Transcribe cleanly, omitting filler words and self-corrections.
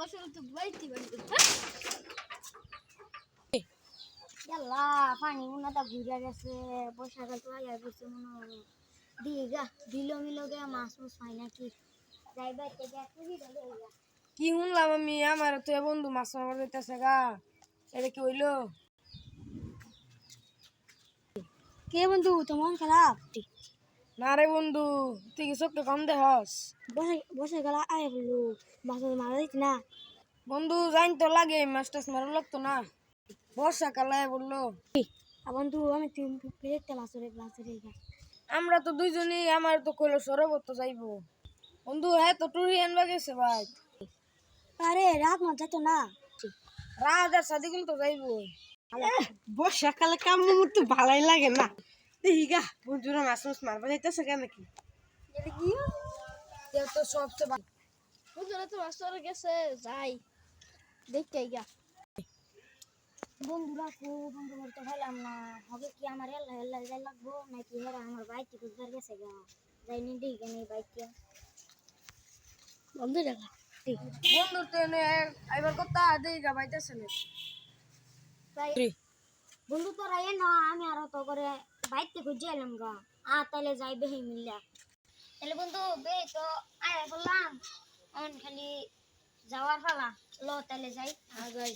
বছর তো বাইতে বাড়ি ইয়াল্লা পানি উনাটা ঘুরে গেছে বর্ষাকাল তো আয়া গেছে মনে হয় দিগা দিলো মিলো গে মাছ মাছ পাই নাকি যাইবার থেকে একটুই গেল কি শুনলাম আমি আমার তো বন্ধু মাছ মারবার যাইতেছে গা এটা কি হইলো কে বন্ধু তোমার খারাপ না রে বন্ধু তুই কি চোখে কম দেহস বসে বসে গেল আয় বললো মাছ মারা যাইতে না বন্ধু জানি তো লাগে মাছ টাছ মারা লাগতো না বর্ষাকালে বললো বন্ধু আমি তিন পেরেতে মাছের আমরা তো দুইজনই আমার তো কইলো সরবত যাইবো বন্ধু হ্যাঁ তো টুরি আনবা গেছে ভাই আরে রাত মাছ যেত না রাজ আর সাদিকুল তো যাইবো বর্ষাকালে কাম আমার তো ভালাই লাগে না দেখি গা বন্ধুরা মাছ মাছ মারবা যাইতেছে কেন নাকি এটা কি কেউ তো সবচেয়ে ভালো বন্ধুরা তো মাছ ধরে গেছে যাই দেখতে গা বন্ধুরা বন্ধু করতে পারলাম না হবে কি আমার এল্লা এল্লা যাই লাগবো নাকি হেরা আমার বাইক খুঁজবার গেছে গা যাইনি দিকে নেই বাইকটা বন্ধু দেখা বন্ধু তো এবার কথা দেই গা বাইতেছে না বন্ধু তোরা এ না আমি আরো তো করে বাইকতে খুঁজে এলাম গা তাহলে যাই বেহি মিললা তাহলে বন্ধু বে তো আয়া বললাম অন খালি যাওয়ার পালা লো তাহলে যাই যাই